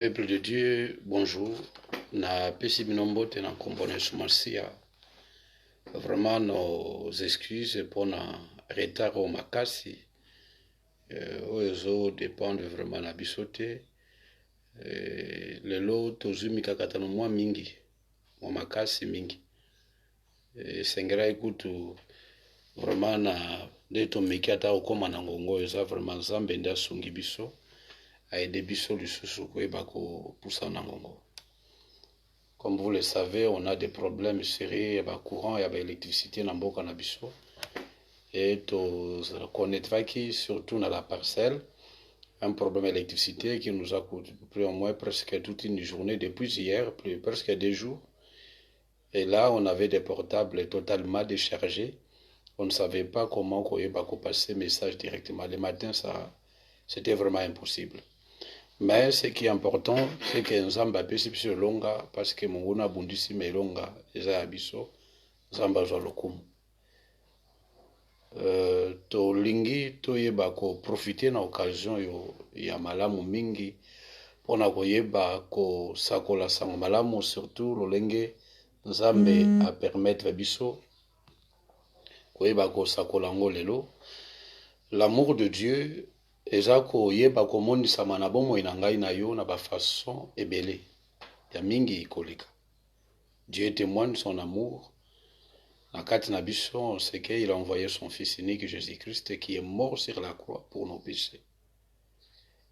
Peuple de Dieu, bonjour. Na pesi binombote na kombone sumasia. Vraiment nos excuses pour na retard au makasi. Oyo dépendre vraiment na bisote. Lelo tozumi kakatano mwa mingi. Mwa makasi mingi. Sengera ikutu vraiment na deto meki ata okoma na ngongo eza vraiment Nzambe nda sungi biso. Aide biso lisusu koyeba kopusa na ngongo. Comme vous le savez, on a des problèmes sérieux, il y a courant, il y a l'électricité dans mboka na biso. Et to connaître surtout dans la parcelle, un problème d'électricité qui nous a coûté plus ou moins presque toute une journée depuis hier, presque 2 jours. Et là, on avait des portables totalement déchargés. On ne savait pas comment passer message directement. Le matin, ça, c'était vraiment impossible. Mais ce qui est important, c'est que Nzamba pesi biso longa parce que monguna bundisi melonga eza ya biso Nzamba zwa lokumu. Tolingi toyeba ko profiter na occasion yo ya malamu mingi pona koyeba ko sakola sango malamu surtout lolenge Nzambe a permettre biso koyeba ko sakola ngo lelo. L'amour de Dieu eza koyeba komonisama na bomoi na ngai na yo na bafaçon ebele ya mingi koleka. Dieu témoigne son amour na kati na biso, c'est qu'il a envoyé son fils unique Jésus-Christ qui est mort sur la croix pour nos péchés.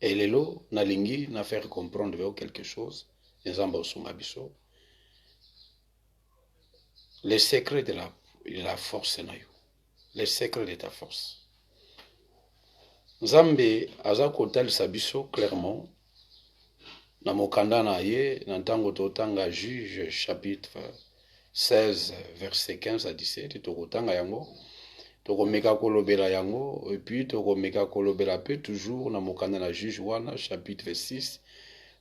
Et lelo nalingi na faire comprendre quelque chose Nzamba osunga biso, les secrets de la force na yo, les secrets de ta force. Nzambe aza kotalisa biso clairement na mokanda na ye na ntango totanga Juge chapitre 16 verset 15 à 17 tokotanga yango tokomeka kolobela yango et puis tokomeka kolobela pe toujours na mokanda na Juge wana chapitre 6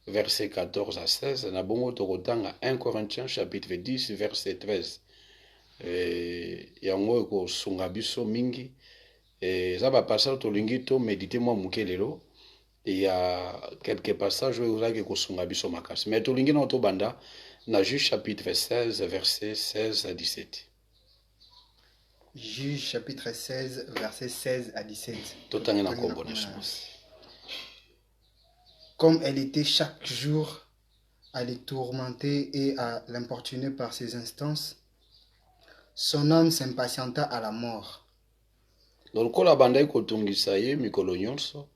verset 14 à 16 na bongo tokotanga 1 Corinthiens chapitre 10 verset 13 yango ekosunga biso mingi. Et ça va passer au lingi to méditer moi muke lelo. Il y a quelques passages où il y a kosunga biso makasi. Mais to lingi na to banda na Juge chapitre 16 verset 16 à 17. Juge chapitre 16 verset 16 à 17. Totangena kombone sumasi. Comme elle était chaque jour à les tourmenter et à l'importuner par ses instances, son âme s'impatienta à la mort. Donc kola bandai kotungisa ye mikolo nyonso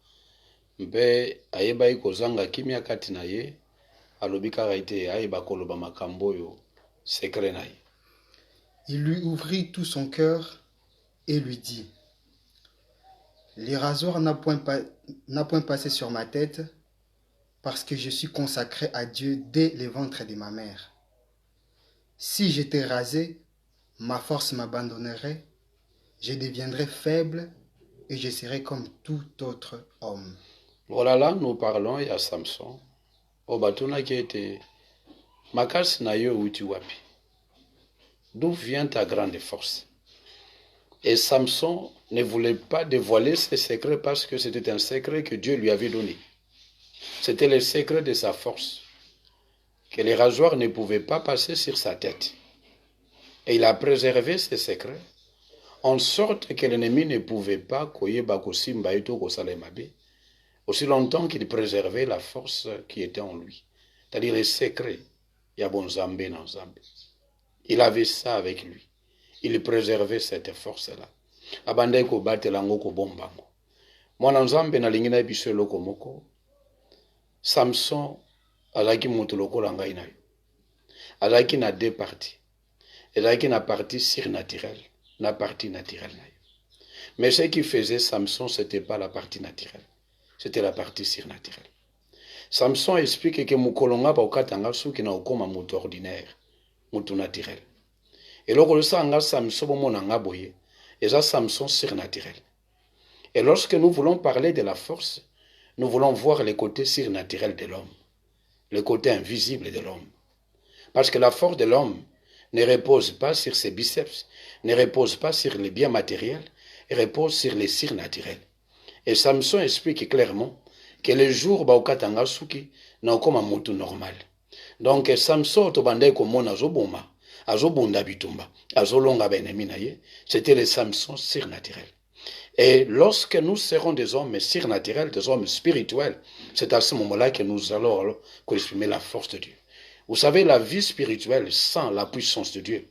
mpe ayeba kozanga kimia kati na ye alobi kaka ite ayeba koloba makambo yo secret na ye. Il lui ouvrit tout son cœur et lui dit: les rasoirs n'a point passé sur ma tête parce que je suis consacré à Dieu dès le ventre de ma mère. Si j'étais rasé, ma force m'abandonnerait. Je deviendrai faible et je serai comme tout autre homme. Voilà, là, nous parlons à Samson. Obatuna qui était Makas na yo uti wapi. D'où vient ta grande force? Et Samson ne voulait pas dévoiler ses secrets parce que c'était un secret que Dieu lui avait donné. C'était le secret de sa force. Que les rasoirs ne pouvaient pas passer sur sa tête. Et il a préservé ses secrets. En sorte que l'ennemi ne pouvait pas koyeba kosimba eto kosalemabe aussi longtemps qu'il préservait la force qui était en lui. C'est-à-dire les secrets. Ya bon Nzambe na Nzambe. Il avait ça avec lui. Il préservait cette force-là. Abandai ko batelango ko bombango. Mwana Nzambe na lingina biso loko moko. Samson azaki mutu lokola ngai na yo. Azaki na deux parties. Azaki na partie surnaturelle. La partie naturelle. Mais ce qui faisait Samson, ce n'était pas la partie naturelle. C'était la partie surnaturelle. Samson explique que Mukolonga Baukatanga qui n'a aucun moto ordinaire, moto naturel. Et lorsque le sang Samson monanga boye, et ça Samson surnaturel. Et lorsque nous voulons parler de la force, nous voulons voir le côté surnaturel de l'homme, le côté invisible de l'homme. Parce que la force de l'homme ne repose pas sur ses biceps, ne repose pas sur les biens matériels, il repose sur les surnaturels. Et Samson explique clairement que le jour baokatanga suki na okoma mutu normal. Donc Samson tobandai komona azoboma, azobunda bitumba, azolonga benemi na ye, c'était le Samson surnaturel. Et lorsque nous serons des hommes surnaturels, des hommes spirituels, c'est à ce moment-là que nous allons exprimer la force de Dieu. Vous savez, la vie spirituelle sans la puissance de Dieu,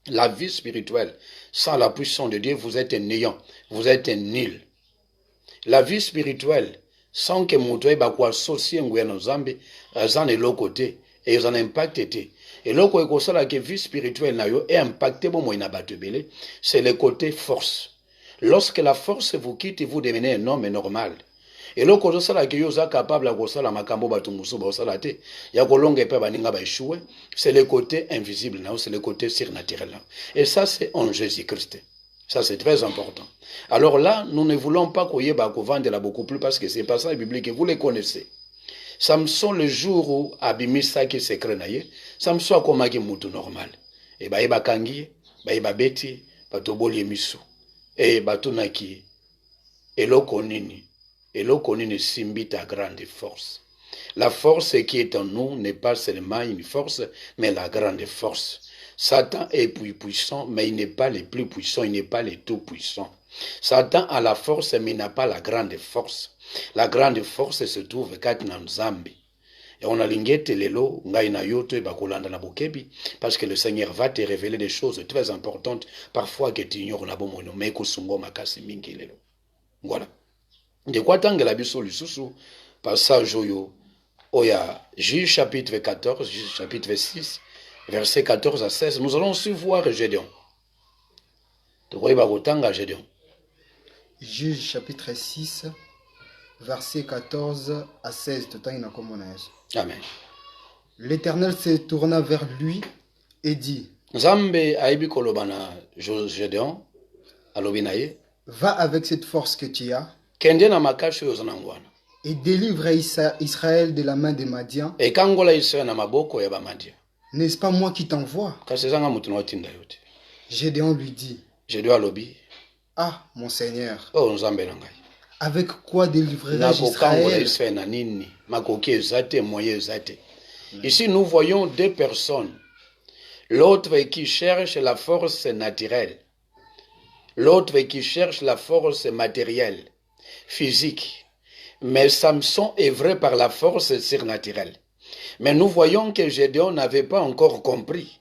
la vie spirituelle sans la puissance de Dieu, vous êtes un néant, vous êtes un nul. La vie spirituelle sans que mutu bakwa associé nguya na Nzambe azan eloko côté et ils en impacté. Et loko ekosala que vie spirituelle na yo est impacté bon moina batebele, c'est le côté force. Lorsque la force vous quitte, vous devenez un homme normal. Et là, quand vous êtes capable de faire la makambo batumuso baosalate, ya kolonga pe baninga ba échouer, c'est le côté invisible, c'est le côté surnaturel. Et ça, c'est en Jésus-Christ. Ça, c'est très important. Alors là, nous ne voulons pas qu'on y ait vendre beaucoup plus parce que c'est pas ça biblique et vous les connaissez. Samson, le jour où Abimisa qui s'est créé, Samson a comme un mouton normal. Et bah, il va kangi, bah, il va bêti, bah, toboli miso. Et batunaki, et l'okonini simbi ta grande force. La force qui est en nous n'est pas seulement une force, mais la grande force. Satan est plus puissant, mais il n'est pas le plus puissant, il n'est pas le tout puissant. Satan a la force, mais il n'a pas la grande force. La grande force se trouve kati na Nzambe. Et on a lingete lelo, ngai na yoto e bakolanda na bokebi, parce que le Seigneur va te révéler des choses très importantes, parfois que tu ignores na bomono, mais kusungo makasi mingi lelo. Voilà. De quoi tangela biso lisusu, passage oyo, oya, Juge chapitre 14, Juge chapitre 6, verset 14 à 16, nous allons aussi voir Gédéon. De quoi il va retanga Gédéon. Juge chapitre 6, verset 14 à 16, Amen. L'Éternel se tourna vers lui et dit, Nzambe aibi kolobana Gédéon, alobinaye, va avec cette force que tu as kende na makashi yozanangwana, et délivre Israël de la main des Madians. Et kangola Israël na maboko ya bamadia. N'est-ce pas moi qui t'envoie? Kasezanga mutu na otinda yote. Gédéon lui dit, Gédéon alobi, ah, mon Seigneur, oh Nzambe na ngai, avec quoi délivrerai-je Israël? Ici, nous voyons deux personnes. L'autre qui cherche la force naturelle. L'autre qui cherche la force matérielle, physique. Mais Samson est vrai par la force surnaturelle. Mais nous voyons que Gédéon n'avait pas encore compris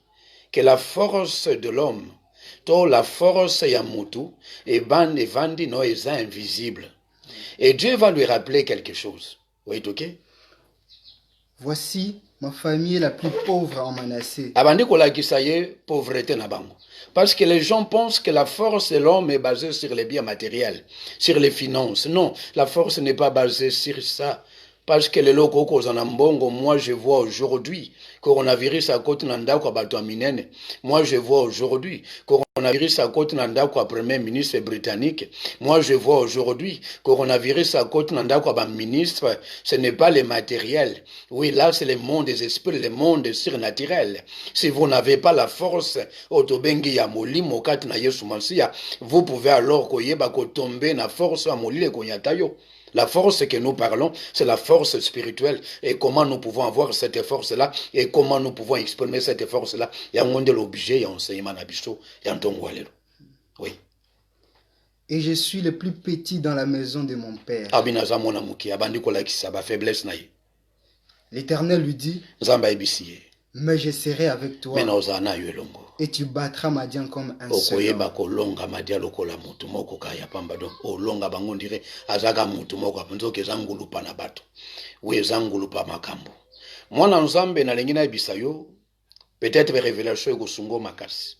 que la force de l'homme, la force yamutu, et vandi no est invisible. Et Dieu va lui rappeler quelque chose. Oui, ok? Voici, ma famille est la plus pauvre en Manassé. Abandi kolakisaye pauvreté na bango. Parce que les gens pensent que la force de l'homme est basée sur les biens matériels, sur les finances. Non, la force n'est pas basée sur ça. Parce que les locaux mbongo, moi je vois aujourd'hui coronavirus à côté nanda kwa bato minene. Moi je vois aujourd'hui coronavirus à côté nanda kwa premier ministre britannique. Moi je vois aujourd'hui coronavirus à côté nanda kwa ba ministre. Ce n'est pas le matériel. Oui, là c'est le monde des esprits, le monde surnaturel. Si vous n'avez pas la force otobengi ya molimo kati na Yesu Masiya, vous pouvez alors koyeba ko tomber na force ya molile konyatayo. La force que nous parlons, c'est la force spirituelle. Et comment nous pouvons avoir cette force-là et comment nous pouvons exprimer cette force-là. Il y a un monde de l'objet, il y a un enseignement d'Abisso, il y a un tongoualero. Oui. Et je suis le plus petit dans la maison de mon père. L'Éternel lui dit, mais je serai avec toi. Et tu battras Madian comme un seul homme. Peut-être révélation kusungo makasi.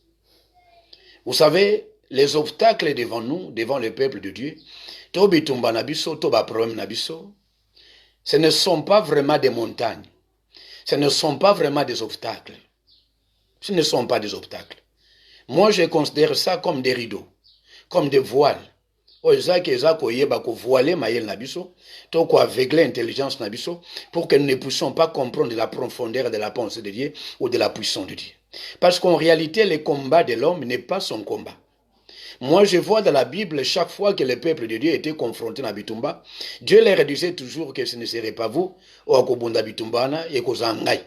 Vous savez, les obstacles devant nous, devant le peuple de Dieu, tobitumba nabiso, toba problème nabiso, ce ne sont pas vraiment des montagnes. Ce ne sont pas vraiment des obstacles. Ce ne sont pas des obstacles. Moi, je considère ça comme des rideaux, comme des voiles. Pour aveugler l'intelligence pour que nous ne puissions pas comprendre la profondeur de la pensée de Dieu ou de la puissance de Dieu. Parce qu'en réalité, le combat de l'homme n'est pas son combat. Moi, je vois dans la Bible, chaque fois que le peuple de Dieu était confronté à Bitumba, Dieu leur disait toujours que ce ne serait pas vous, Oakobunda Bitumbana, et Kozangai.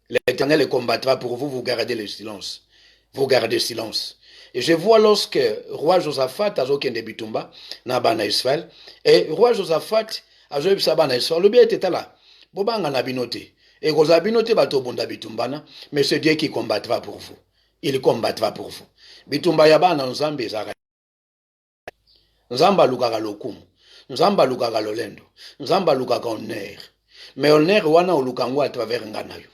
L'Éternel combattra pour vous, vous gardez le silence. Vous gardez silence. Et je vois lorsque roi Josaphat a zokende Bitumba, Nabana Israël, et roi Josaphat a zokende Israël, le bien était là. Bobanga Nabinote. Et Gozabinote Batobunda Bitumbana, mais c'est Dieu qui combattra pour vous. Il combattra pour vous. Bitumba Yabana Nzambe Zara. Nzamba Lukaga Lokum. Nzamba Lukaga Lolendo. Nzamba Lukaga Oner. Mais Oner wana Olukangwa à travers Nganayo.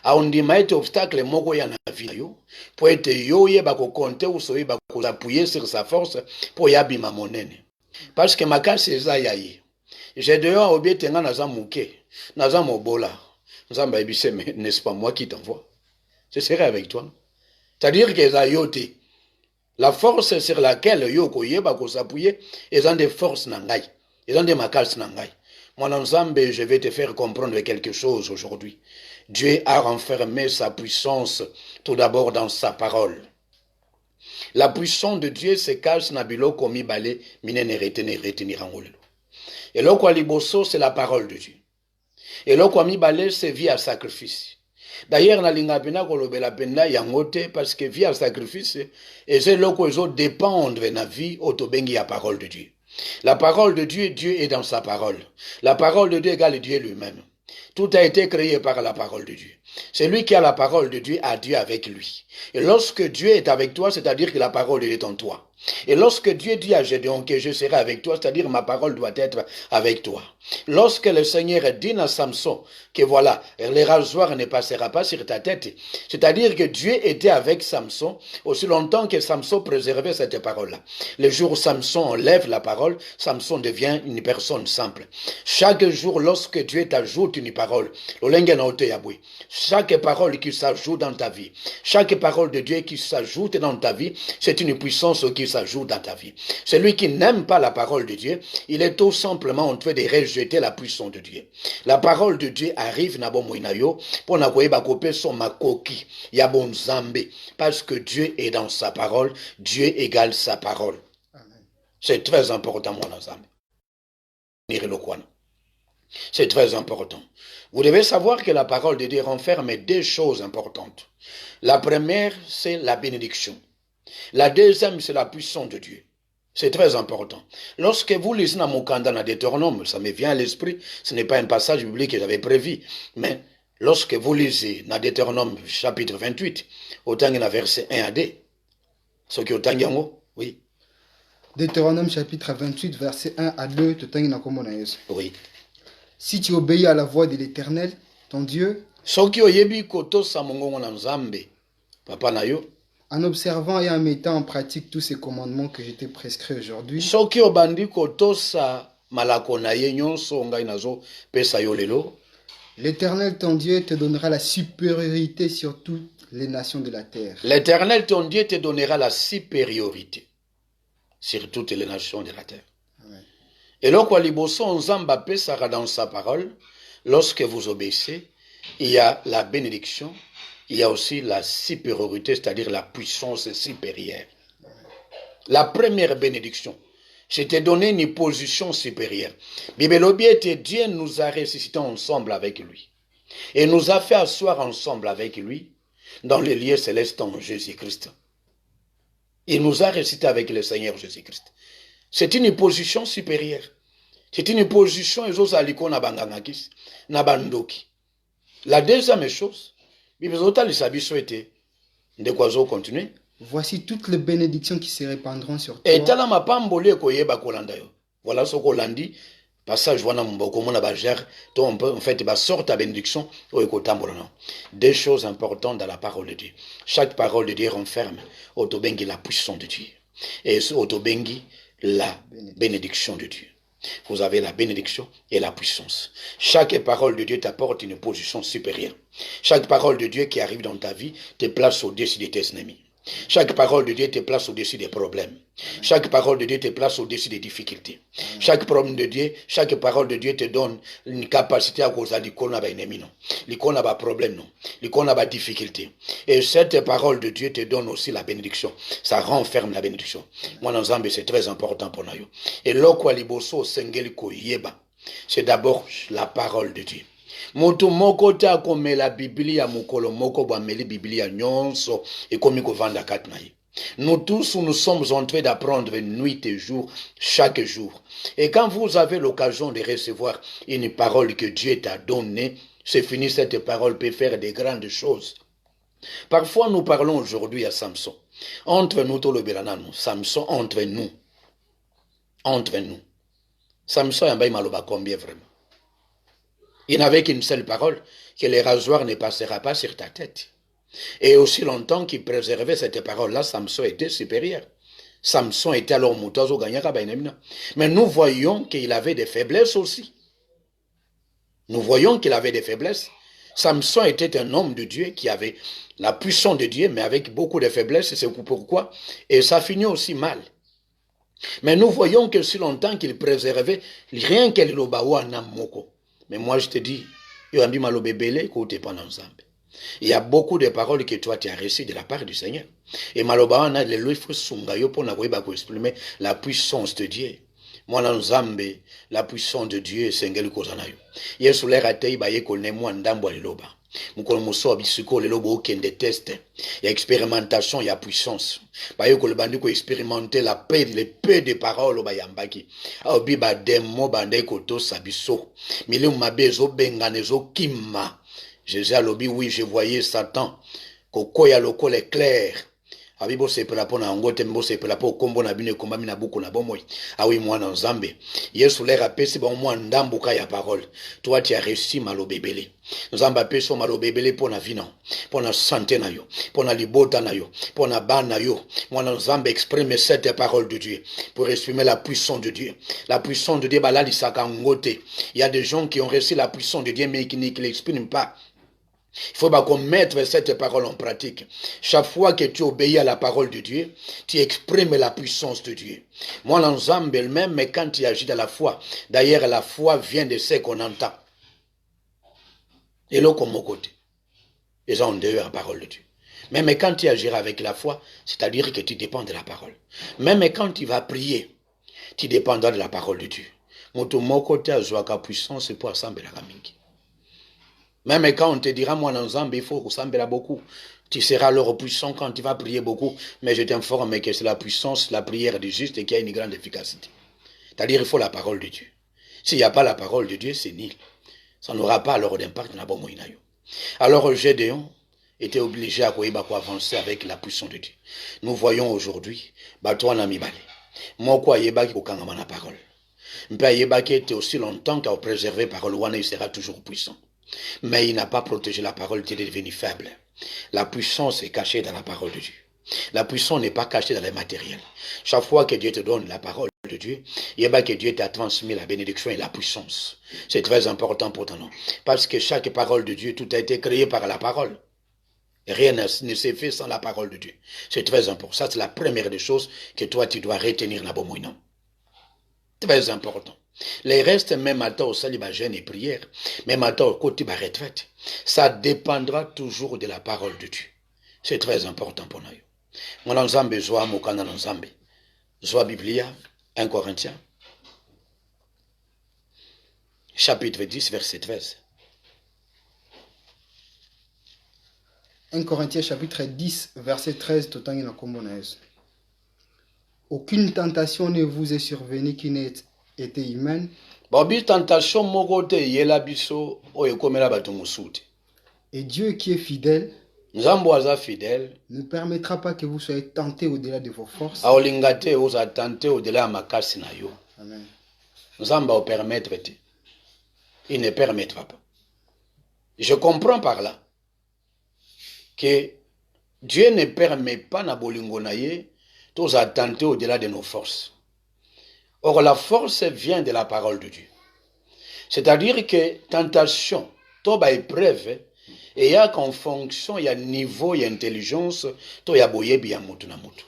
Aondima ete obstacle moko ya na vie yo po ete yo yeba ko compter ou soyeba ko appuyer sur sa force pour yabima monene parce que makasi eza yayi j'ai dehors obiete nga naza muke naza mobola nzamba ebise n'est-ce pas moi qui t'envoie je serai avec toi c'est-à-dire que eza yote la force sur laquelle yo ko yeba ko s'appuyer eza des forces na ngai eza des makasi na ngai. Mon ensemble, je vais te faire comprendre quelque chose aujourd'hui. Dieu a renfermé sa puissance tout d'abord dans sa parole. La puissance de Dieu se cache na biloko mibale minene retenir en olelo. Et loko liboso c'est la parole de Dieu. Et loko mibale c'est via sacrifice. D'ailleurs na linga pena kolobela penda yangote parce que via sacrifice et c'est loko ezo dépendre na vie otobengi ya parole de Dieu. La parole de Dieu, Dieu est dans sa parole. La parole de Dieu égale Dieu lui-même. Tout a été créé par la parole de Dieu. Celui qui a la parole de Dieu a Dieu avec lui. Et lorsque Dieu est avec toi, c'est-à-dire que la parole est en toi. Et lorsque Dieu dit à Gédéon que je serai avec toi, c'est-à-dire ma parole doit être avec toi. Lorsque le Seigneur dit à Samson que voilà, le rasoir ne passera pas sur ta tête, c'est-à-dire que Dieu était avec Samson aussi longtemps que Samson préservait cette parole-là. Le jour où Samson enlève la parole, Samson devient une personne simple. Chaque jour, lorsque Dieu t'ajoute une parole, chaque parole qui s'ajoute dans ta vie, chaque parole de Dieu qui s'ajoute dans ta vie, c'est une puissance qui s'ajoute dans ta vie. Celui qui n'aime pas la parole de Dieu, il est tout simplement en train de rejeter la puissance de Dieu. La parole de Dieu arrive na bomoinayo pour na koyeba kope son makoki ya bon zambe parce que Dieu est dans sa parole, Dieu égale sa parole. C'est très important mon ensemble. C'est très important. Vous devez savoir que la parole de Dieu renferme deux choses importantes. La première, c'est la bénédiction. La deuxième, c'est la puissance de Dieu. C'est très important. Lorsque vous lisez dans mon candidat dans Deutéronome, ça me vient à l'esprit, ce n'est pas un passage biblique que j'avais prévu, mais lorsque vous lisez dans Deutéronome chapitre 28, autant il y a verset 1 à 2, ce qui autant il y a oui. Deutéronome chapitre 28, verset 1 à 2, oui. Si tu obéis à la voix de l'Éternel, ton Dieu, en observant et en mettant en pratique tous ces commandements que je t'ai prescrits aujourd'hui, l'Éternel ton Dieu te donnera la supériorité sur toutes les nations de la terre. L'Éternel ton Dieu te donnera la supériorité sur toutes les nations de la terre. Et lorsque liboso Nzamba pesara dans sa parole, lorsque vous obéissez, il y a la bénédiction, il y a aussi la supériorité, c'est-à-dire la puissance supérieure. La première bénédiction, c'était donné une position supérieure. Dieu nous a ressuscités ensemble avec lui et nous a fait asseoir ensemble avec lui dans les lieux célestes en Jésus-Christ. Il nous a ressuscités avec le Seigneur Jésus-Christ. C'est une position supérieure. C'est une position na bandoki. La deuxième chose, voici toutes les bénédictions qui se répandront sur toi. Voilà ce qu'on l'a dit. Passage wana mboko mona bager to en fait ba sorte à bénédiction au ekotambolana. Deux choses importantes dans la parole de Dieu. Chaque parole de Dieu renferme autobengi la puissance de Dieu et autobengi la bénédiction de Dieu. Vous avez la bénédiction et la puissance. Chaque parole de Dieu t'apporte une position supérieure. Chaque parole de Dieu qui arrive dans ta vie te place au-dessus de tes ennemis. Chaque parole de Dieu te place au-dessus des problèmes. Chaque parole de Dieu te place au-dessus des difficultés. Chaque problème de Dieu, chaque parole de Dieu te donne une capacité à causer l'icône à l'ennemi, non. L'icône à problème, non. L'icône à difficulté. Et cette parole de Dieu te donne aussi la bénédiction. Ça renferme la bénédiction. Moi, dans Zambie, c'est très important pour nous. Et l'okwa liboso sengeliko yeba. C'est d'abord la parole de Dieu. Moto moko ta komela Biblia mukolo moko bameli Biblia nyonso et komi kovanda katnayi. Nous tous, nous sommes en train d'apprendre nuit et jour, chaque jour. Et quand vous avez l'occasion de recevoir une parole que Dieu t'a donnée, c'est fini, cette parole peut faire des grandes choses. Parfois, nous parlons aujourd'hui à Samson. Entre nous, Tolobelananou, Samson, entre nous. Entre nous. Samson, il m'a combien vraiment? Il n'avait qu'une seule parole, que le rasoir ne passera pas sur ta tête. Et aussi longtemps qu'il préservait cette parole-là, Samson était supérieur. Samson était alors moutazo gagnaka bainamina. Mais nous voyons qu'il avait des faiblesses aussi. Nous voyons qu'il avait des faiblesses. Samson était un homme de Dieu qui avait la puissance de Dieu, mais avec beaucoup de faiblesses, c'est pourquoi. Et ça finit aussi mal. Mais nous voyons que si longtemps qu'il préservait, rien qu'elle l'obawa namoko. Mais moi je te dis, il y a beaucoup de paroles que toi tu as reçues de la part du Seigneur. Et malobawana le loifre sungayo pour exprimer la puissance de Dieu. Moi dans Zambé, la puissance de Dieu c'est ngeli kozanayo. Yesu lera tei ba yeko ne moi ndambo liloba. Mukolo muso bisiko le lobo okende test. Il y a expérimentation, il y a puissance. Ba yeko le bandi ko expérimenter la paix, les paix de paroles ba yambaki. A obi ba demo bande ko to sabiso. Mili mabezo benganezo kimma. Jésus a lobi oui, je voyais Satan. Koko ya loko le clair. Abibo se pela pona ngote mbo se pela po kombo na bine komba mina buku na bomoy. Ah oui, moi dans Zambé. Yesu l'air a pesi bon moi ndambuka ya parole. Toi tu as réussi malo bébélé. Nzamba peso malo bébélé pona vie non. Pona santé na yo. Pona libota na yo. Pona bana yo. Moi dans Zambé exprime cette parole de Dieu. Pour exprimer la puissance de Dieu. La puissance de Dieu balali saka ngote. Il y a des gens qui ont reçu la puissance de Dieu mais qui ne l'expriment pas. Il faut qu'on mette cette parole en pratique. Chaque fois que tu obéis à la parole de Dieu, tu exprimes la puissance de Dieu. Moi, l'ensemble même, mais quand tu agis dans la foi, d'ailleurs, la foi vient de ce qu'on entend. Et là, comme mon côté, ils ont dehors la parole de Dieu. Même quand tu agiras avec la foi, c'est-à-dire que tu dépends de la parole. Même quand tu vas prier, tu dépendras de la parole de Dieu. Mon côté, a la puissance pour assembler la mingi. Même quand on te dira, moi, dans Zambie, il faut ressembler beaucoup. Tu seras alors puissant quand tu vas prier beaucoup. Mais je t'informe que c'est la puissance, la prière du juste et qui a une grande efficacité. C'est-à-dire, il faut la parole de Dieu. S'il n'y a pas la parole de Dieu, c'est nul. Ça n'aura pas alors d'impact dans le. Alors, Gédéon était obligé à avancer avec la puissance de Dieu. Nous voyons aujourd'hui, toi, Namibale. Moi, quoi, Yeba qui a la parole. Mais Yeba qui était aussi longtemps qu'à préserver la parole, il sera toujours puissant. Mais il n'a pas protégé la parole, il est devenu faible. La puissance est cachée dans la parole de Dieu. La puissance n'est pas cachée dans les matériels. Chaque fois que Dieu te donne la parole de Dieu, il y a que Dieu t'a transmis la bénédiction et la puissance. C'est très important pour ton nom. Parce que chaque parole de Dieu, tout a été créé par la parole. Rien ne s'est fait sans la parole de Dieu. C'est très important. Ça, c'est la première des choses que toi, tu dois retenir dans bon nom. Très important. Les restes, même à temps au salut, jeûne et prière, même à temps au côté de la retraite, ça dépendra toujours de la parole de Dieu. C'est très important pour nous. Mon ensemble, Zoa Mokana ensemble. Zoa Biblia, 1 Corinthiens, chapitre 10, verset 13. 1 Corinthiens chapitre 10, verset 13, tout en aucune tentation ne vous est survenue qui n'ait été humaine. Et Dieu qui est fidèle ne permettra pas que vous soyez tentés au-delà de vos forces. Amen. Il ne permettra pas. Je comprends par là que Dieu ne permet pas na bolingo na ye tous à tenter au-delà de nos forces. Or, la force vient de la parole de Dieu. C'est-à-dire que tentation, toba épreuve, Et il y a qu'en fonction, il y a niveau, il y a intelligence, il y a boyebi, il y a mutu na mutu.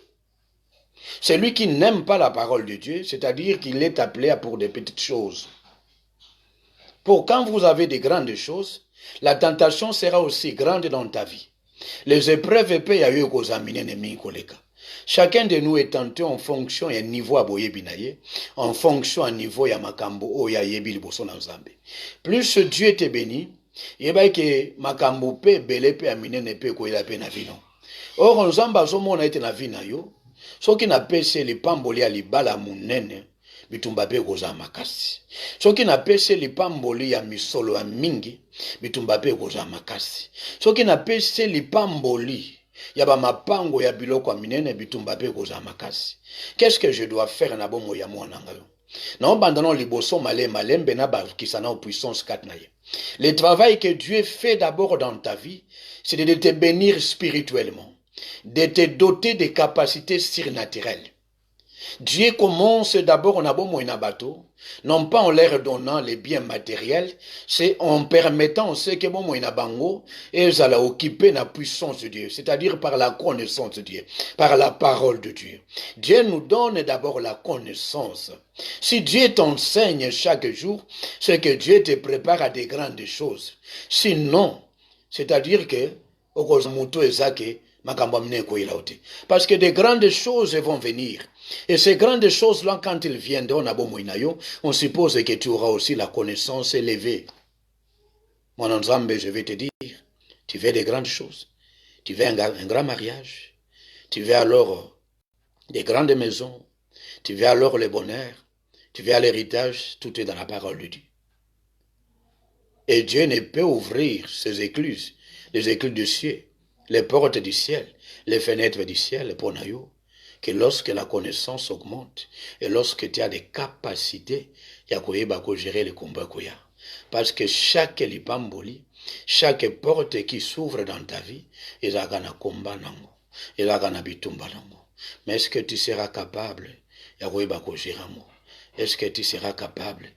Celui qui n'aime pas la parole de Dieu, c'est-à-dire qu'il est appelé pour des petites choses. Pour quand vous avez des grandes choses, la tentation sera aussi grande dans ta vie. Les épreuves peuvent y avoir aux amines ennemis koleka. Chacun de nous est tenté en fonction ya niveau aboye binaye, en fonction à niveau ya makambo o ya yebi liboso na Nzambe. Plus Dieu te bénit, yeba ke makambo pe belé pe amine ne pe ko ila pe na vino. Or Nzambe azomona ete na vina yo, soki na pese lipamboli ya libala munene, bitumba pe koza makasi. Soki na pese lipamboli ya misolo ya mingi, bitumba pe koza makasi. Soki na pese lipamboli ya ba mapango ya biloko minene, bitumba pe koza makasi. Qu'est-ce que je dois faire na bomo ya mwana ngayo? Na bandana liboso malembe na ba kisana puissance 4 na ye. Le travail que Dieu fait d'abord dans ta vie, c'est de te bénir spirituellement, de te doter de capacités surnaturelles. Dieu commence d'abord en abomo inabato, non pas en leur donnant les biens matériels, c'est en permettant ce que bomo inabango et la occuper la puissance de Dieu, c'est-à-dire par la connaissance de Dieu, par la parole de Dieu. Dieu nous donne d'abord la connaissance. Si Dieu t'enseigne chaque jour, c'est que Dieu te prépare à des grandes choses. Sinon, c'est-à-dire que parce que des grandes choses vont venir. Et ces grandes choses-là, quand ils viendront à Bomoinayo, on suppose que tu auras aussi la connaissance élevée. Mon Nzambe, je vais te dire, tu veux des grandes choses. Tu veux un grand mariage. Tu veux alors des grandes maisons. Tu veux alors le bonheur. Tu veux l'héritage. Tout est dans la parole de Dieu. Et Dieu ne peut ouvrir ses écluses, les écluses du ciel, les portes du ciel, les fenêtres du ciel, pour Nayo, que lorsque la connaissance augmente et lorsque tu as des capacités, il y a gérer le combat. Parce que chaque lipamboli, chaque porte qui s'ouvre dans ta vie, il y a un combat, il y a un bitumba. Mais est-ce que tu seras capable, il y a gérer. Est-ce que tu seras capable,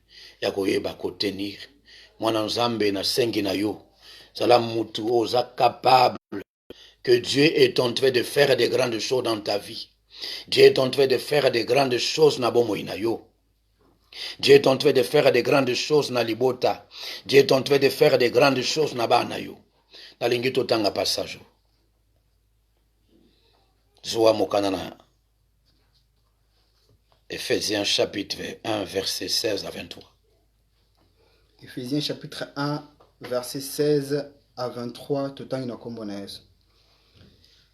il y a tenir. Moi, Nzambe na sengi na yo, salam mutu oza capable. Que Dieu est en train de faire des grandes choses dans ta vie. Dieu est en train de faire des grandes choses na bomo inayo. Dieu est en train de faire des grandes choses na libota. Dieu est en train de faire des grandes choses na banayo. Na lingito tanga passage. Zoa mokana na Ephésiens chapitre 1 verset 16 à 23. Ephésiens chapitre 1 verset 16 à 23 tout en inakombonaise.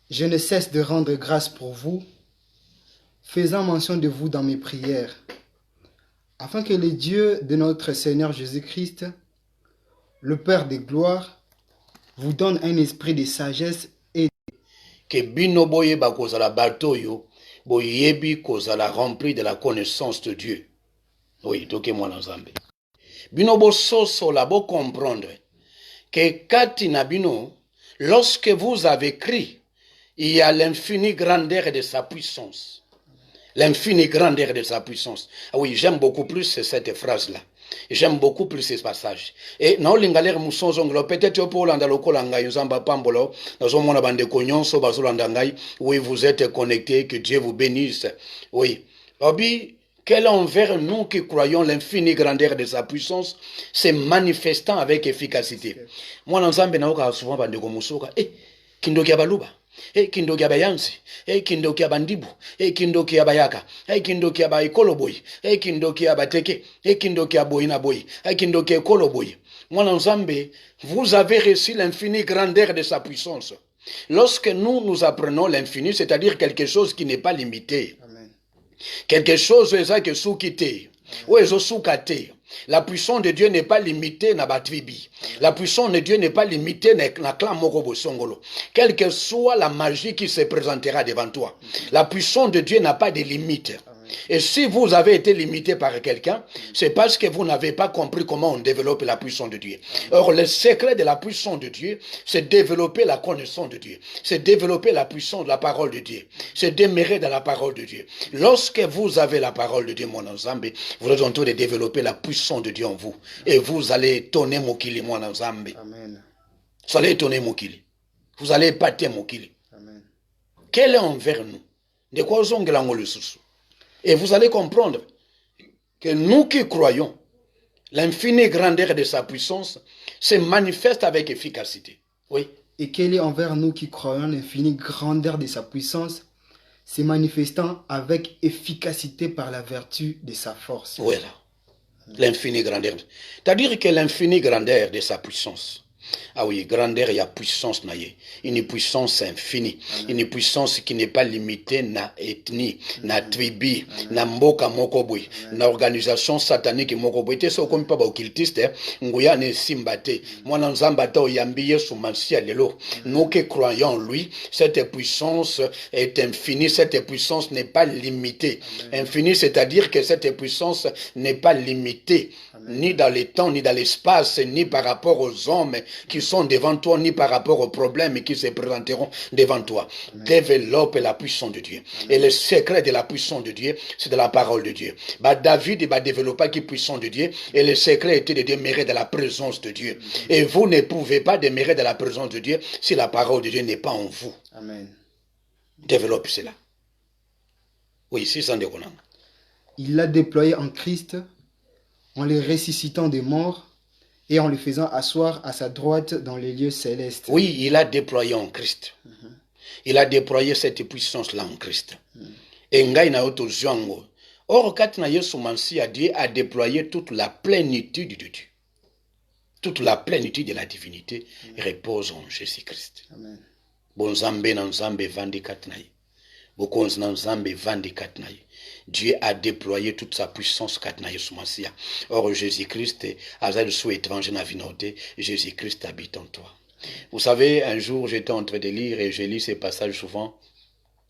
Je ne cesse de rendre grâce pour vous, faisant mention de vous dans mes prières, afin que le Dieu de notre Seigneur Jésus-Christ, le Père de gloire, vous donne un esprit de sagesse et que bino boye ba kozala batoyo boyebi kozala rempli de la connaissance de Dieu. Oui, toke moi Nzambe. Bino bo soso la bo comprendre que kati na bino, lorsque vous avez crié, il y a l'infinie grandeur de sa puissance. L'infinie grandeur de sa puissance. Ah oui, j'aime beaucoup plus cette phrase-là. J'aime beaucoup plus ce passage. Et non, l'ingalère mousson zonglo, peut-être pour l'andaloko langai, zamba pambolo, dans un monde bande cognon, so bazolandangai, oui, vous êtes connectés, que Dieu vous bénisse. Oui. Obi, quel envers nous qui croyons l'infinie grandeur de sa puissance, se manifestant avec efficacité. Moi, l'ensemble, n'a souvent bande komusoka, kindoki abaluba. Kindoki abayansi, kindoki abandibu, kindoki abayaka, kindoki abaikoloboy, kindoki abateke, kindoki aboyina boy, kindoki ekoloboy. Mon ensemble, vous avez reçu l'infinie grandeur de sa puissance. Lorsque nous apprenons l'infini, c'est-à-dire quelque chose qui n'est pas limité. Amen. Quelque chose qui est sous-quitté, ou est sous-quitté. La puissance de Dieu n'est pas limitée na batvibi. La puissance de Dieu n'est pas limitée na clan morobo songolo. Quelle que soit la magie qui se présentera devant toi, la puissance de Dieu n'a pas de limite. Et si vous avez été limité par quelqu'un, c'est parce que vous n'avez pas compris comment on développe la puissance de Dieu. Or, le secret de la puissance de Dieu, c'est développer la connaissance de Dieu. C'est développer la puissance de la parole de Dieu. C'est demeurer dans la parole de Dieu. Lorsque vous avez la parole de Dieu, mon ensemble, vous êtes en train de développer la puissance de Dieu en vous. Et vous allez étonner Mokili, mon ensemble. Amen. Vous allez étonner Mokili. Vous allez épater Mokili. Amen. Quel est envers nous? De quoi nous sommes le sous? Et vous allez comprendre que nous qui croyons, l'infinie grandeur de sa puissance se manifeste avec efficacité. Oui. Et quel est envers nous qui croyons l'infinie grandeur de sa puissance, se manifestant avec efficacité par la vertu de sa force. Voilà. L'infinie grandeur. C'est-à-dire que l'infinie grandeur de sa puissance. Ah oui, grandeur, il y a puissance. Une puissance infinie. Amen. Une puissance qui n'est pas limitée na ethnie, na tribu, na mboka mokobwe, na organisation satanique mokobwe. Te so comme pas occultiste, nguya ne simbate. Moi nan zambata oyambi Yesu mansia lelo. Nous qui croyons en lui, cette puissance est infinie, cette puissance n'est pas limitée. Infinie, c'est-à-dire que cette puissance n'est pas limitée. Amen. Ni dans le temps, ni dans l'espace, ni par rapport aux hommes qui sont devant toi, ni par rapport aux problèmes qui se présenteront devant toi. Amen. Développe la puissance de Dieu. Amen. Et le secret de la puissance de Dieu, c'est de la parole de Dieu. David va développer la puissance de Dieu, et le secret était de demeurer dans la présence de Dieu. Amen. Et vous ne pouvez pas demeurer dans la présence de Dieu si la parole de Dieu n'est pas en vous. Amen. Développe cela. Oui, c'est ça. Il l'a déployé en Christ, en le ressuscitant des morts et en le faisant asseoir à sa droite dans les lieux célestes. Oui, il a déployé en Christ. Il a déployé cette puissance-là en Christ. Et ngai na oto zwango. Or, quand na Yesu Mansi a Dieu a déployé toute la plénitude de Dieu. Toute la plénitude de la divinité repose en Jésus-Christ. Amen. Bon Zambé nan Zambé vandi katnaï. Bokonz nan Zambé vandi katnaï. Dieu a déployé toute sa puissance katnaï soumasia. Or Jésus-Christ a sous étranger na vinoté, Jésus-Christ habite en toi. Vous savez, un jour j'étais en train de lire et je lis ces passages souvent.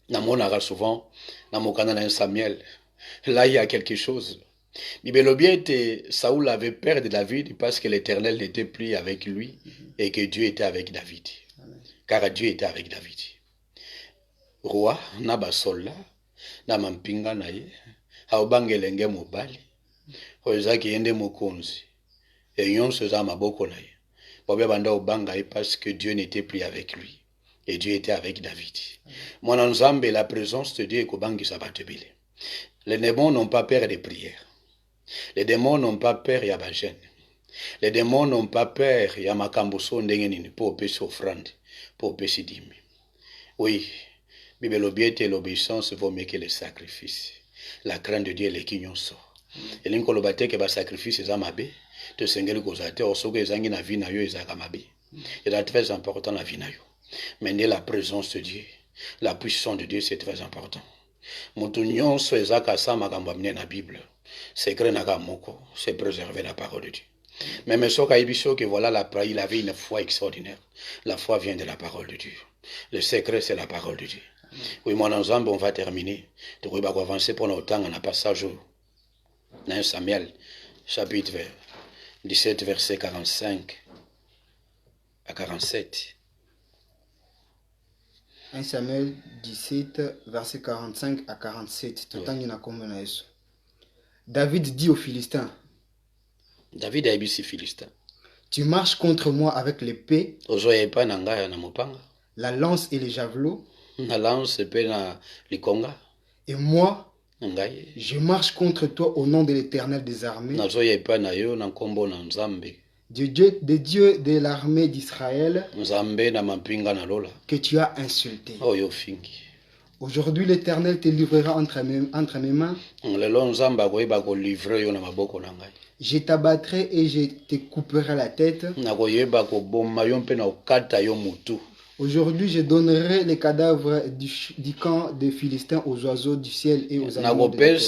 Dans mon ara souvent, dans mon canal Samuel. Là il y a quelque chose. Saoul avait peur de David parce que l'Éternel n'était plus avec lui et que Dieu était avec David. Amen. Car Dieu était avec David. Roi, Nabasola, Namampinga naye, Aobangelenge mobali, Ozaki yende mokonzi, et yon seza maboko naye. Bobé banda obangaye parce que Dieu n'était plus avec lui et Dieu était avec David. Mon ensemble, la présence de Dieu est kobangi sabatebile. Les démons n'ont pas peur des prières. Les démons n'ont pas peur ya bajene. Les démons n'ont pas peur ya makamboso ndenge nini pour pesi offrande, pour pesi dîme. Oui, Bible l'obéité et l'obéissance vaut mieux que les sacrifices. La crainte de Dieu est l'ekinyonso. Et l'inko lobate ke ba sacrifice za mabe, te sengeli kozate osoko ezangi na vie na yo ezaka mabe. C'est très important la vie na yo. Mais la présence de Dieu, la puissance de Dieu, c'est très important. Mutu nyonso ezaka sa makambo amene na Bible. Secret naga moko, c'est préserver la parole de Dieu. Même soka ibiso que voilà il avait une foi extraordinaire. La foi vient de la parole de Dieu. Le secret c'est la parole de Dieu. Oui, mon ensemble, on va terminer. Tu vas avancer pour notre temps, on a passage dans Samuel, chapitre 17, verset 45 à 47. 1 Samuel 17, verset 45 à 47. David dit aux Philistins, David a ébi si Philistin. Tu marches contre moi avec l'épée, la lance et les javelots, na lance pe na likonga. Et moi, je marche contre toi au nom de l'Éternel des armées, du Dieu de l'armée d'Israël, que tu as insulté. Aujourd'hui, l'Éternel te livrera entre mes mains. Je t'abattrai et je te couperai la tête. Aujourd'hui, je donnerai les cadavres du camp des Philistins aux oiseaux du ciel et aux animaux de la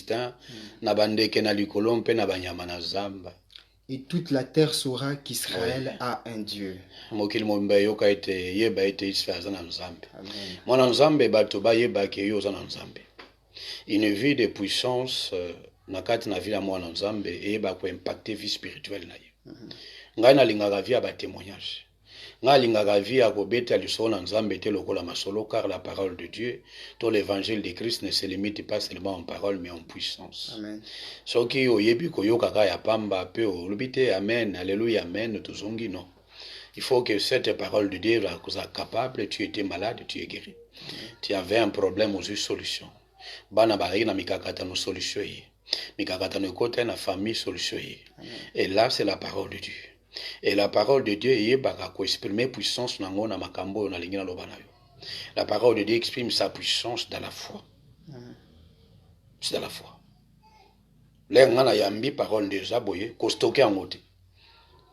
terre. Et toute la terre saura qu'Israël a un Dieu. Amen. Une vie de puissance, nakati na vie ya mwana nzambe eba ko impacter vie spirituelle na ye. Ngai na lingaka vie ba témoignage. nga lingaka vie ya kobeta lisolo na nzambe te lokola masolo, car la parole de Dieu, tout l'évangile de Christ ne se limite pas seulement en parole mais en puissance. Amen. Soki oyebi koyokaka ya pamba pe olobi te amen, alléluia, amen, tozongi non. Il faut que cette parole de Dieu soit capable. Tu étais malade, tu es guéri. Tu avais un problème, aux solution. Bana bari na mikakata no solution yi. Mikakata no kote na famille solution yi. Et là c'est la parole de Dieu. Et la parole de Dieu est pour exprimer puissance na ngona makambo na lingina lobana yo. La parole de Dieu exprime sa puissance dans la foi. C'est dans la foi. Les ngana yambi parole de Zaboye ko stocker en côté.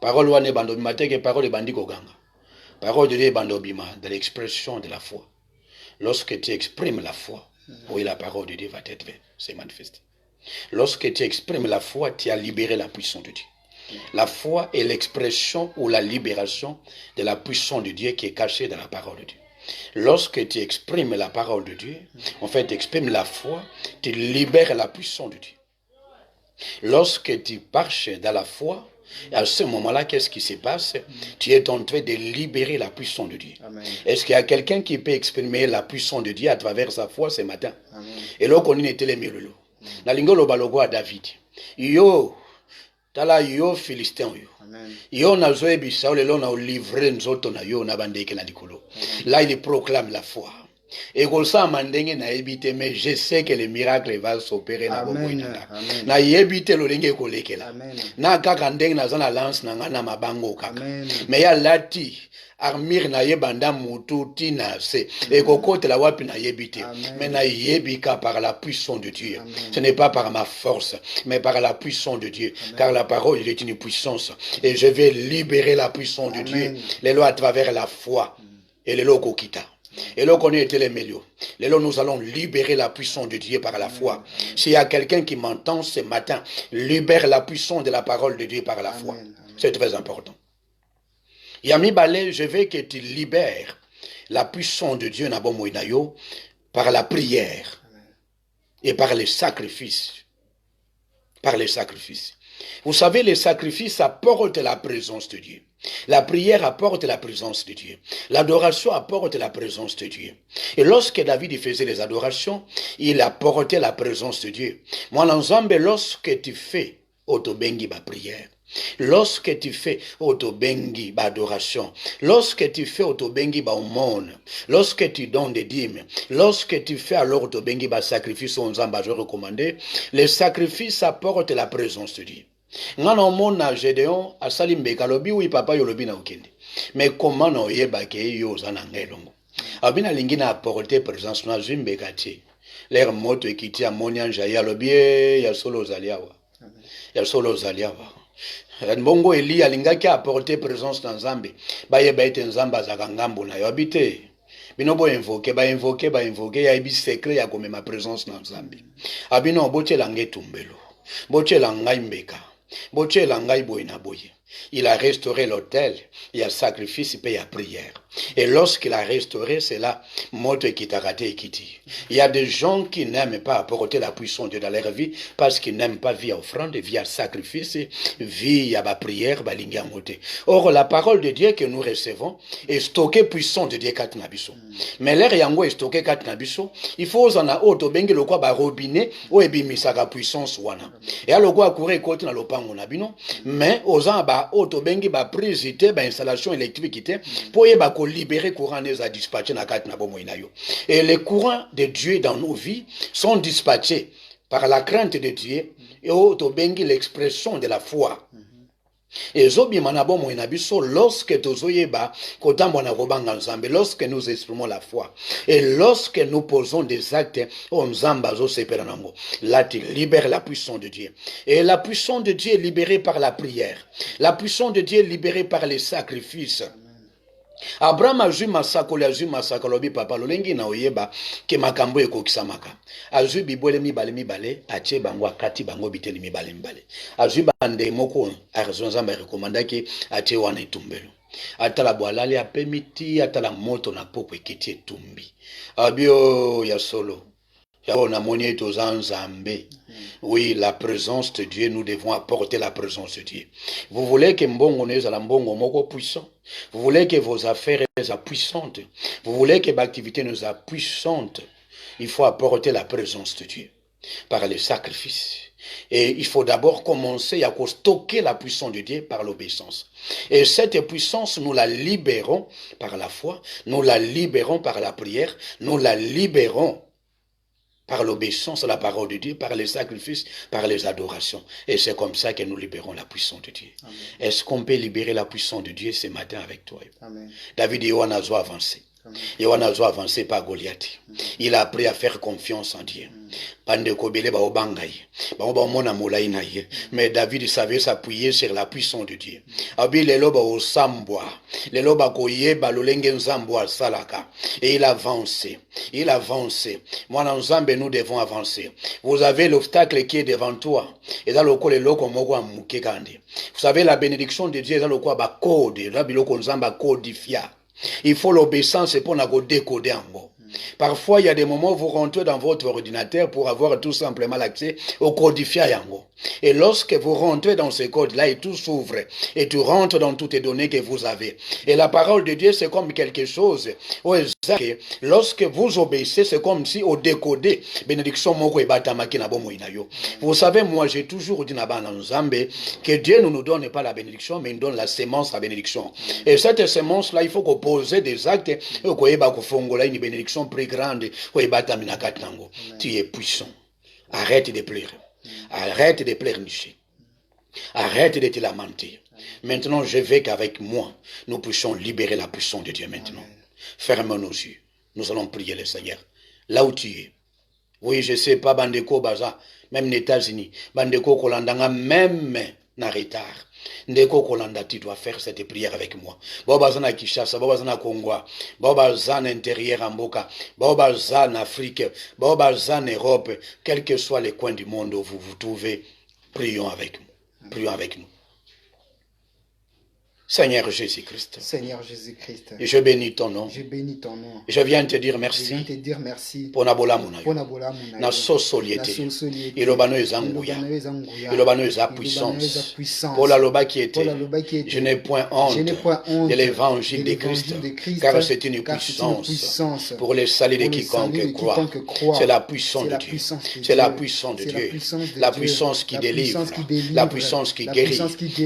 Parole wane bandobima teke parole bandi koganga. Parole de Dieu bandobima de l'expression de la foi. Lorsque tu exprimes la foi, oui, la parole de Dieu va être se manifester. Lorsque tu exprimes la foi, tu as libéré la puissance de Dieu. La foi est l'expression ou la libération de la puissance de Dieu qui est cachée dans la parole de Dieu. Lorsque tu exprimes la parole de Dieu, en fait, tu exprimes la foi, tu libères la puissance de Dieu. Lorsque tu marches dans la foi, à ce moment-là, qu'est-ce qui se passe? Tu es en train de libérer la puissance de Dieu. Est-ce qu'il y a quelqu'un qui peut exprimer la puissance de Dieu à travers sa foi ce matin? Amen. Et là, on est les mirolo. Na lingolo balogo à David. Yo, tala yo Philistin yo. Yo na zoe bisa le lona livrer nzoto na yo na bandeke na likolo. Là, il proclame la foi. Et comme ça, mais je sais que le miracle va s'opérer na bomoina. Na yebite lo lenge kolekela. Na kaka ndenge na zana lance na ngana mabango kaka. Mais ya lati armure na yebanda mutu tina se et kokote la wapi na yebite. Mais na yebika par la puissance de Dieu. Ce n'est pas par ma force, mais par la puissance de Dieu. Car la parole est une puissance. Et je vais libérer la puissance de Dieu. Les lois à travers la foi. Et les lois kokita. Et là, on était les meilleurs. Et là, nous allons libérer la puissance de Dieu par la foi. S'il y a quelqu'un qui m'entend ce matin, libère la puissance de la parole de Dieu par la foi. C'est très important. Yami Balé, je veux que tu libères la puissance de Dieu par la prière et par les sacrifices. Par les sacrifices. Vous savez, les sacrifices apportent la présence de Dieu. La prière apporte la présence de Dieu. L'adoration apporte la présence de Dieu. Et lorsque David faisait les adorations, il apportait la présence de Dieu. Moi, l'ensemble, lorsque tu fais autobengi ba prière, lorsque tu fais autobengi ba adoration, lorsque tu fais autobengi ba aumône, lorsque tu donnes des dîmes, lorsque tu fais alors autobengi ba sacrifice aux amba, je recommandais, les sacrifices apportent la présence de Dieu. Ngana omona Gédéon asali mbeka lobi wi papa yolobi na okende. Mais comment na oyeba ke yo zana ngelongo. Abina lingina apporter présence na zimbeka ti. L'air moto ekiti amoni anja ya lobi ya solo zaliawa. Ya solo zaliawa. Mbongo Eli alingaki apporter présence na Nzambe. Ba yeba ete Nzamba za ngambo na yo habite. Bino bo invoquer ya ibi secret ya komema présence na Nzambe. Abino boche lange tumbelo. Boche langai mbeka. Boche langai boina boye. Il a restauré l'autel, il y a sacrifice, il y a prière. Et lorsqu'il a restauré, c'est là, moto qui t'a raté et qui dit. Il y a des gens qui n'aiment pas apporter la puissance de Dieu dans leur vie parce qu'ils n'aiment pas via offrande, via sacrifice, via la prière, balinga moté. Or, la parole de Dieu que nous recevons est stockée puissance de Dieu kat nabiso. Mais l'air yango est stocké kat nabiso, il faut en a auto bengi le quoi ba robinet ou ebimisaka puissance wana. Et alors quoi courir côté na lopango nabino, mais aux en ba auto bengi ba prise ba installation électrique pour y ba libérer courant des a dispatché na kat na bomo inayo. Et les courants de Dieu dans nos vies sont dispatchés par la crainte de Dieu et auto bengi l'expression de la foi. Et lorsque lorsque nous exprimons la foi et lorsque nous posons des actes, là tu libères la puissance de Dieu. Et la puissance de Dieu est libérée par la prière. La puissance de Dieu est libérée par les sacrifices. Abraham a masaka lobi papa lolengi na oyeba ke makambo ekokisamaka. Azui bibwele mibale atie bango akati bango biteli mibale. Azui bande moko arzonzamba rekomandaki atie wana etumbelo. Atala bwalali apemiti atala moto na popo ekiti etumbi. Abio ya solo. Oui, la présence de Dieu, nous devons apporter la présence de Dieu. Vous voulez que mbongo neza la mbongo moko puissant. Vous voulez que vos affaires soient puissantes. Vous voulez que l'activité nous soit puissante. Il faut apporter la présence de Dieu par les sacrifices. Et il faut d'abord commencer à stocker la puissance de Dieu par l'obéissance. Et cette puissance, nous la libérons par la foi, nous la libérons par la prière, nous la libérons par l'obéissance à la parole de Dieu, par les sacrifices, par les adorations. Et c'est comme ça que nous libérons la puissance de Dieu. Est-ce qu'on peut libérer la puissance de Dieu ce matin avec toi? Amen. David et Yohanazo avancé. Yohanazo avancé par Goliath. Il a appris à faire confiance en Dieu. Mais David savait s'appuyer sur la puissance de Dieu. Et il avançait. Il avançait. Moi, dans Zambé, nous devons avancer. Vous avez l'obstacle qui est devant toi. Et dans le coup, vous savez, la bénédiction de Dieu est dans le coup, il faut l'obéissance pour nous décoder en mots. Parfois, il y a des moments où vous rentrez dans votre ordinateur pour avoir tout simplement l'accès au codifié Yango. Et lorsque vous rentrez dans ce code-là, et tout s'ouvre, et tu rentres dans toutes les données que vous avez. Et la parole de Dieu, c'est comme quelque chose, lorsque vous obéissez, c'est comme si au décodé, bénédiction moko e batamaki na bomo inayo. Vous savez, moi, j'ai toujours dit dans Zambé que Dieu ne nous donne pas la bénédiction, mais il nous donne la sémence, la bénédiction. Et cette sémence-là, il faut qu'on pose des actes, et qu'on ait une bénédiction plus grande. Tu es puissant. Arrête de pleurer. Arrête de pleurnicher. Arrête de te lamenter. Maintenant, je veux qu'avec moi, nous puissions libérer la puissance de Dieu maintenant. Ferme nos yeux. Nous allons prier le Seigneur. Là où tu es. Oui, je sais pas, Bandeko Baza, même les États-Unis. Bandeko Kolandanga, même na retard. Ndeko Kolanda, tu dois faire cette prière avec moi. Bobazana Kishasa, Bobazana Congo, Bobazana intérieur en Boka, Bobazana Afrique, Bobazana Europe, quels que soient les coins du monde où vous vous trouvez, prions avec nous. Prions avec nous. Seigneur Jésus-Christ. Seigneur Jésus-Christ. Je bénis ton nom. Je bénis ton nom. Je viens te dire merci. Je viens te dire merci. Pour nabola munayo. Na sosoliete. Ilobano ezanguya. Ilobano eza puissance. Pour la loba qui était. Je n'ai point honte de l'évangile de Christ. Car c'est une puissance pour les salut de quiconque croit. C'est la puissance de Dieu. C'est la puissance de Dieu. La puissance qui délivre. La puissance qui guérit.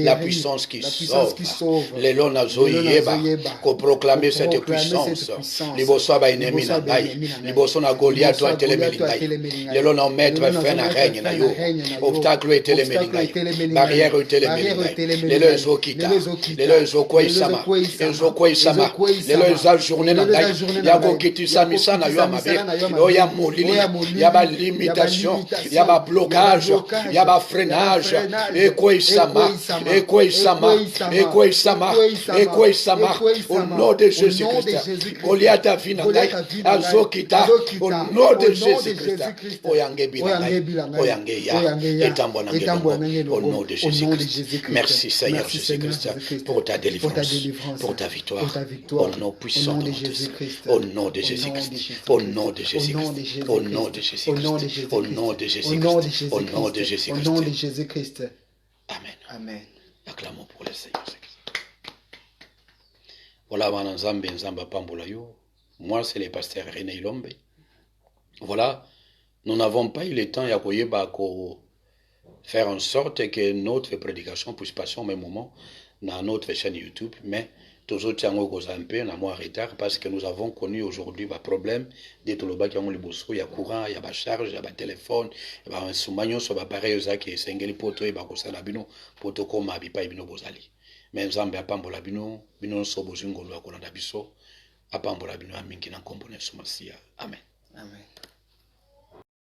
La puissance qui sauve. Les lois nazoyeba, qu'on proclamer cette puissance. Les bossons ba ennemi na baye. Les bossons na Goliath toi télémélingaï. Les lois na maître fin na règne na yo. Obstacle est télémélingaï. Barrière est télémélingaï. Les lois zokita. Les lois zokoi sama. Les zokoi sama. Les lois journée na baye. Yako kiti samisa na yo amabe. Yo ya molili. Yaba limitation. Yaba blocage. Yaba freinage. Ekoi sama. Ekoi sama. Ekoi sama, ekoi sama, au nom de Jésus-Christ. Goliath a vu nangai, azokita, au nom de Jésus-Christ. Oyange bilangai, oyange ya, etambo nangai, au nom de Jésus-Christ. Merci Seigneur Jésus-Christ pour ta délivrance, pour ta victoire, au nom puissant de Jésus-Christ. Au nom de Jésus-Christ, au nom de Jésus-Christ, au nom de Jésus-Christ, au nom de Jésus-Christ, au nom de Jésus-Christ. Amen. Amen. Acclamons pour le Seigneur. Voilà, moi c'est le pasteur René Ilombe. Voilà, nous n'avons pas eu le temps de faire en sorte que notre prédication puisse passer au même moment dans notre chaîne YouTube, mais toujours un peu en retard parce que nous avons connu aujourd'hui un problème de tout le bas qui ont le bosso, il y a courant, il y a charge, il y a téléphone, il y a un soumagnon sur l'appareil qui est sengeli poto et bakosa la bino poto comme abipa et bino bozali. Mais Nzambe apambola bino bino so bozingolo akolanda biso apambola bino amingi na kombo na Yesu Masiya. Amen. Amen.